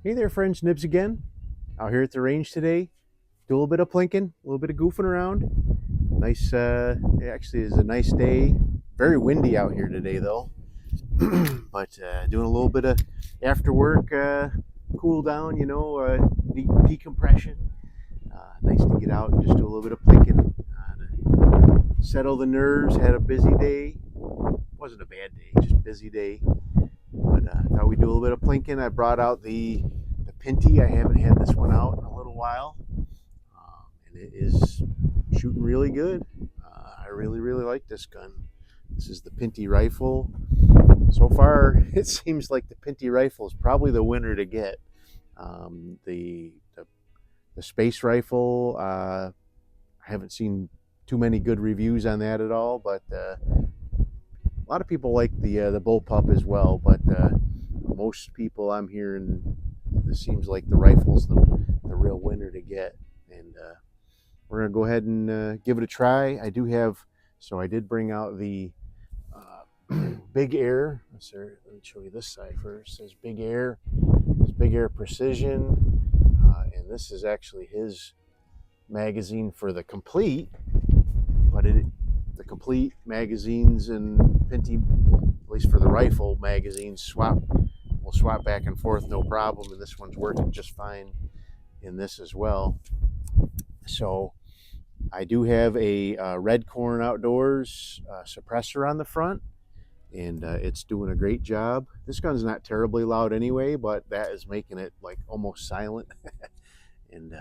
Hey there, friends. Nibs again. Out here at the range today. Do a little bit of plinking, a little bit of goofing around. Nice, it actually is a nice day. Very windy out here today, though. But doing a little bit of after work cool down, decompression. Nice to get out and just do a little bit of plinking. To settle the nerves. Had a busy day. Wasn't a bad day, just busy day. But thought we'd do a little bit of plinking. I brought out the Pinty. I haven't had this one out in a little while, and it is shooting really good. I really like this gun. This is the Pinty rifle. So far, it seems like the Pinty rifle is probably the winner to get. The space rifle, I haven't seen too many good reviews on that at all, but a lot of people like the bullpup as well. But most people I'm hearing, it seems like the rifle's the real winner to get. And we're gonna go ahead and give it a try. I did bring out the Big Air. Let me show you this side first. It says Big Air. It's Big Air Precision, and this is actually his magazine for the complete. But the complete magazines and Pinty, at least for the rifle magazines, we'll swap back and forth, no problem. And this one's working just fine in this as well. So I do have a Red Corn Outdoors suppressor on the front, and it's doing a great job. This gun's not terribly loud anyway, but that is making it like almost silent, and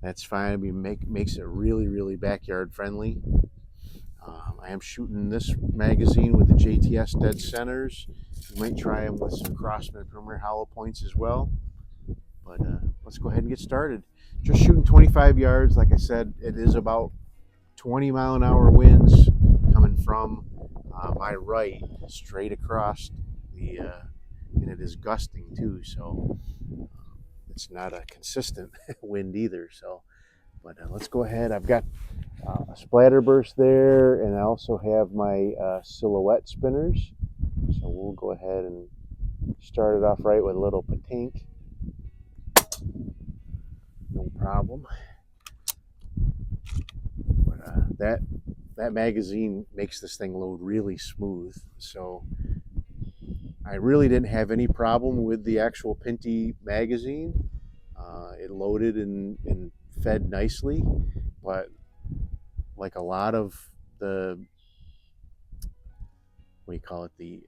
that's fine. I mean, makes it really backyard friendly. I am shooting this magazine with the JTS dead centers. We might try them with some Crossman Premier hollow points as well. But let's go ahead and get started. Just shooting 25 yards. Like I said, it is about 20-mile-an-hour winds coming from my right straight across and it is gusting too. So it's not a consistent wind either. So, but let's go ahead. I've got a splatter burst there, and I also have my silhouette spinners. So we'll go ahead and start it off right with a little patink. No problem. But that magazine makes this thing load really smooth. So I really didn't have any problem with the actual Pinty magazine. It loaded and fed nicely, but like a lot of the what do you call it, the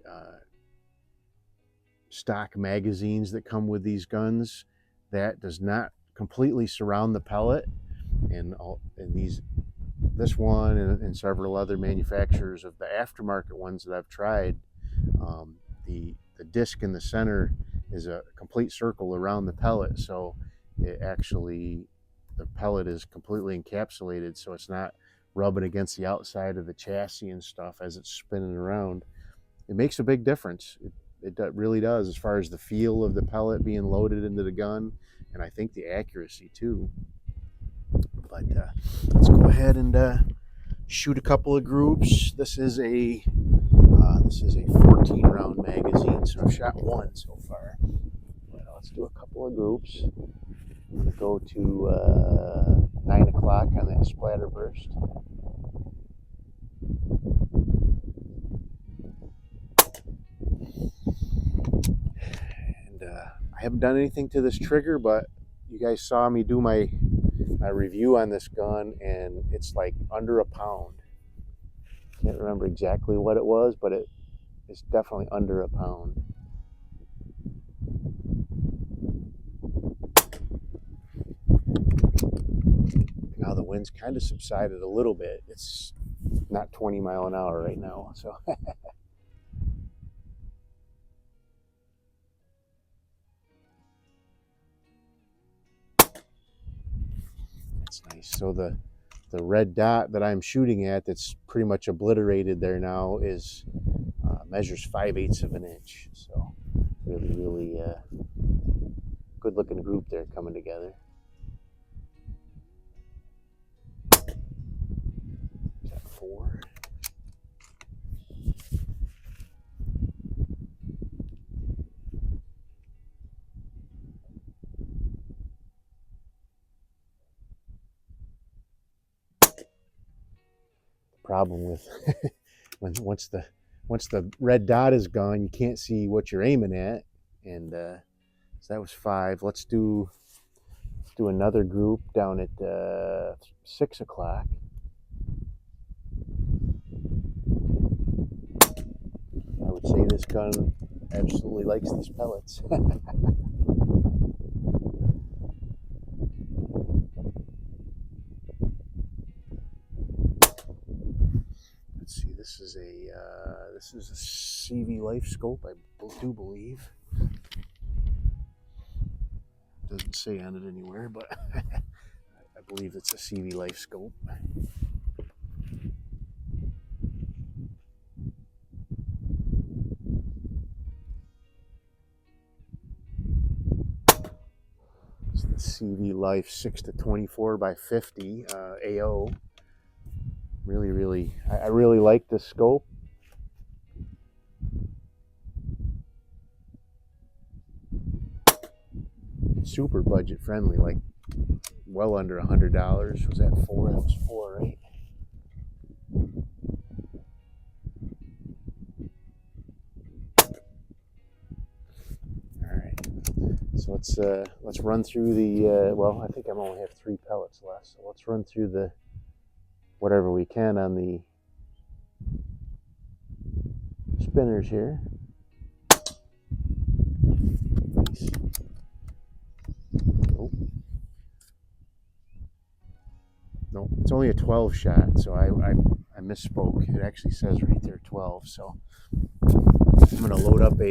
stock magazines that come with these guns, that does not completely surround the pellet. And this one and several other manufacturers of the aftermarket ones that I've tried, the disc in the center is a complete circle around the pellet, so the pellet is completely encapsulated, so it's not rubbing against the outside of the chassis and stuff as it's spinning around. It makes a big difference. It really does, as far as the feel of the pellet being loaded into the gun, and I think the accuracy too. But let's go ahead and shoot a couple of groups. This is a 14 round magazine, so I've shot one so far. But let's do a couple of groups. I'm going to go to 9 o'clock on that splatter burst. And I haven't done anything to this trigger, but you guys saw me do my review on this gun, and it's like under a pound. Can't remember exactly what it was, but it's definitely under a pound. Now the wind's kind of subsided a little bit. It's not 20 mile an hour right now, so that's nice. So the red dot that I'm shooting at, that's pretty much obliterated there now, is measures 5/8 of an inch. So really good looking group there coming together. Is that 4? problem with once the red dot is gone, you can't see what you're aiming at. And so that was 5. Let's do another group down at 6 o'clock. I would say this gun absolutely likes these pellets. Let's see. This is a CV Life scope, I do believe. Doesn't say on it anywhere, but I believe it's a CV Life scope. It's the CV Life 6-24 by 50 AO. I really like this scope. Super budget friendly, like well under $100. Was that 4? That was 4, right? All right. So let's run through the. Well, I think I only have 3 pellets left, so let's run through the whatever we can on the spinners here. Nice. Nope. No, it's only a 12 shot, so I misspoke. It actually says right there 12. So I'm gonna load up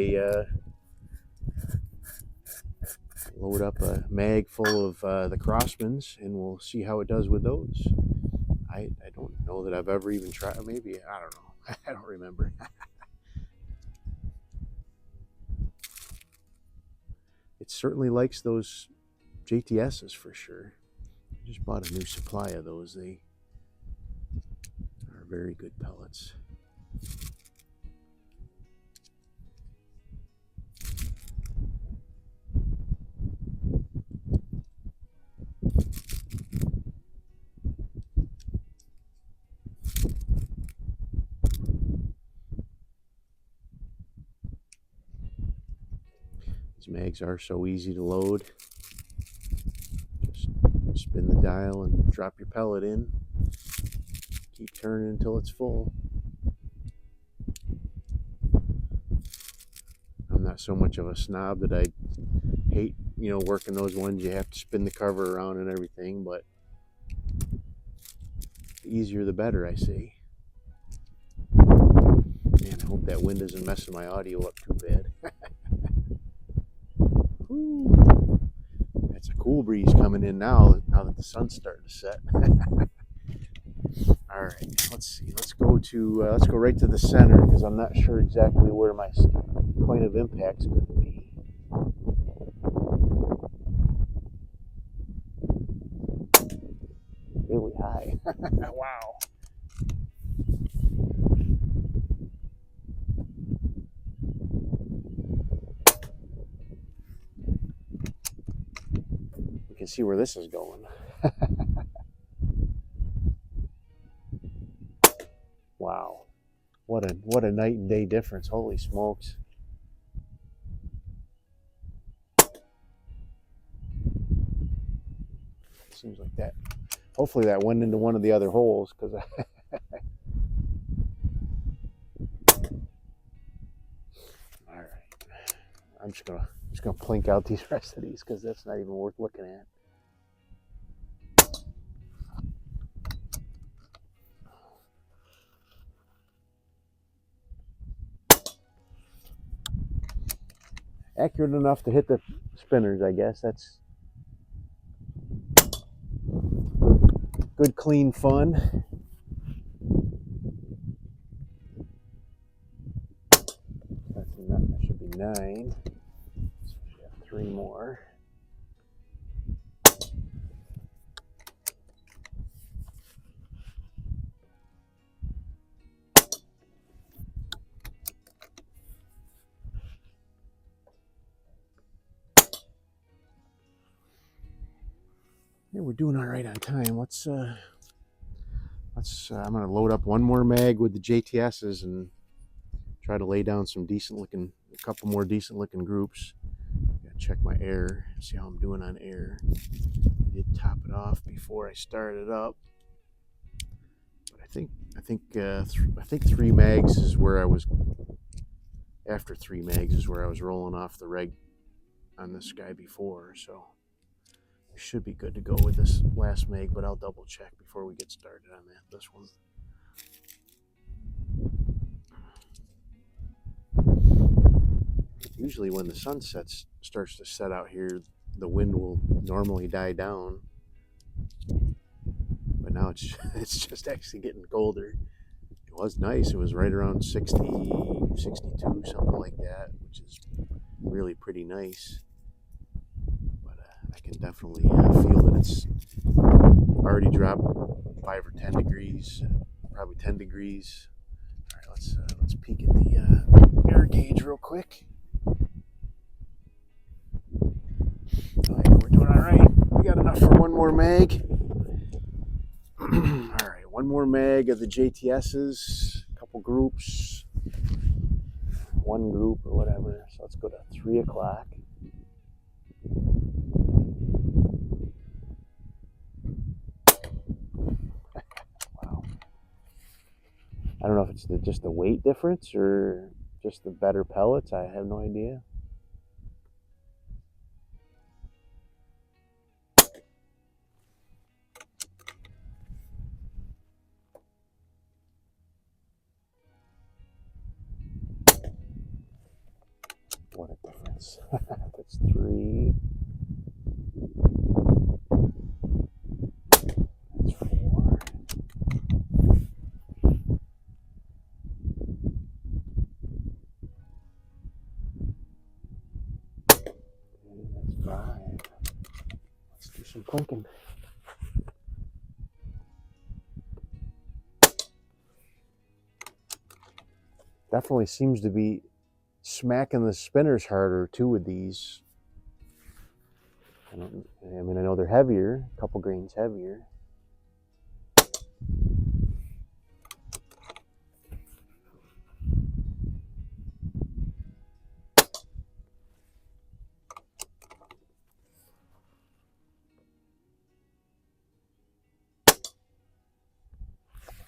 a mag full of the Crossmans, and we'll see how it does with those. I don't know that I've ever even tried. Maybe, I don't know. I don't remember. It certainly likes those JTSs for sure. I just bought a new supply of those. They are very good pellets. These mags are so easy to load. Just spin the dial and drop your pellet in. Keep turning until it's full. I'm not so much of a snob that I hate, working those ones you have to spin the cover around and everything, but the easier the better, I say. Man, I hope that wind isn't messing my audio up too bad. That's a cool breeze coming in now that the sun's starting to set. All right, let's see. Let's go right to the center, because I'm not sure exactly where my point of impact's going to be. Really high. Wow. You can see where this is going. Wow. What a night and day difference. Holy smokes. Seems like that. Hopefully that went into one of the other holes, because all right. I'm just gonna plink out these rest of these, because that's not even worth looking at. Accurate enough to hit the spinners, I guess. That's good clean fun. That should be 9. So we have 3 more. Yeah, we're doing all right on time. Let's I'm going to load up one more mag with the JTSs and try to lay down some a couple more decent looking groups. Gotta check my air, see how I'm doing on air. I did top it off before I started up, but I think 3 mags is where I was. After 3 mags is where I was rolling off the reg on this guy before, so we should be good to go with this last mag, but I'll double check before we get started on this one. Usually when the sun starts to set out here, the wind will normally die down, but now it's just actually getting colder. It was nice. It was right around 60, 62, something like that, which is really pretty nice. But I can definitely feel that it's already dropped 5 or 10 degrees, probably 10 degrees. All right, let's peek at the air gauge real quick. All right, we're doing all right. We got enough for one more mag. All right, one more mag of the JTSs, a couple groups, one group or whatever. So let's go to 3 o'clock. Wow. I don't know if it's just the weight difference or just the better pellets. I have no idea. What a difference. That's 3. That's 4. And that's 5. Let's do some plinking. Definitely seems to be smacking the spinners harder too with these. I know they're heavier, a couple grains heavier.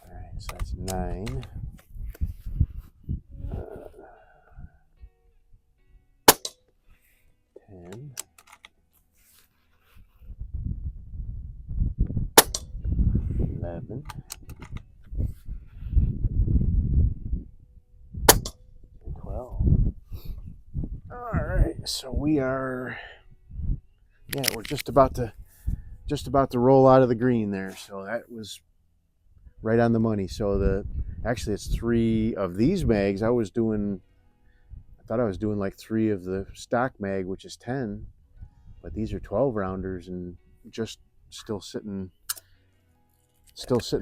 All right, so that's 9. 10. 11. 12. All right, so we're just about to roll out of the green there. So that was right on the money. So actually it's 3 of these mags. I thought I was doing like 3 of the stock mag, which is 10, but these are 12 rounders and just still sitting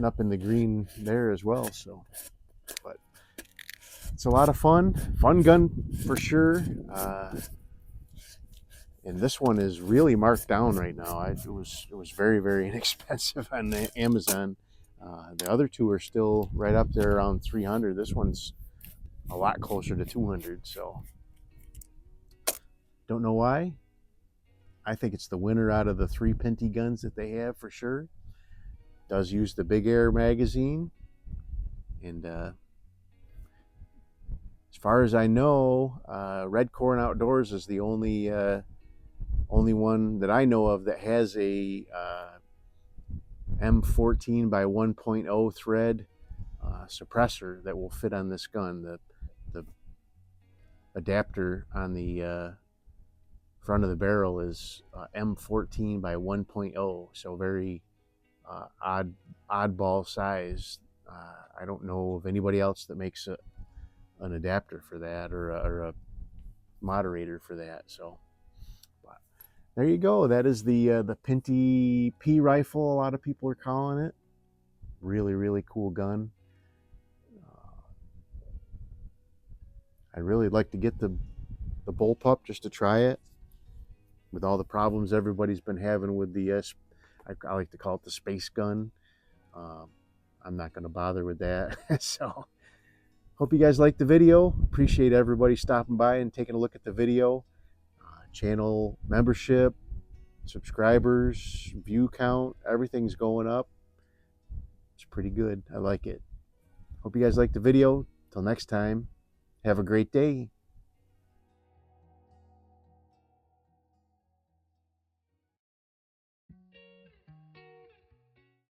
up in the green there as well. So, but it's a lot of fun gun for sure. And this one is really marked down right now. It was very, very inexpensive on Amazon. The other 2 are still right up there around 300. This one's a lot closer to 200. So don't know why. I think it's the winner out of the 3 Pinty guns that they have for sure. Does use the Big Air magazine, and as far as I know, Red Corn Outdoors is the only one that I know of that has a M14 by 1.0 thread suppressor that will fit on this gun. The adapter on the front of the barrel is M14 by 1.0, so very oddball size. I don't know of anybody else that makes an adapter for that or a moderator for that. So there you go. That is the Pinty P rifle. A lot of people are calling it. Really, really cool gun. I'd really like to get the bullpup just to try it. With all the problems everybody's been having with the I like to call it the space gun. I'm not going to bother with that. So hope you guys liked the video. Appreciate everybody stopping by and taking a look at the video. Channel membership, subscribers, view count, everything's going up. It's pretty good. I like it. Hope you guys liked the video. Till next time, have a great day.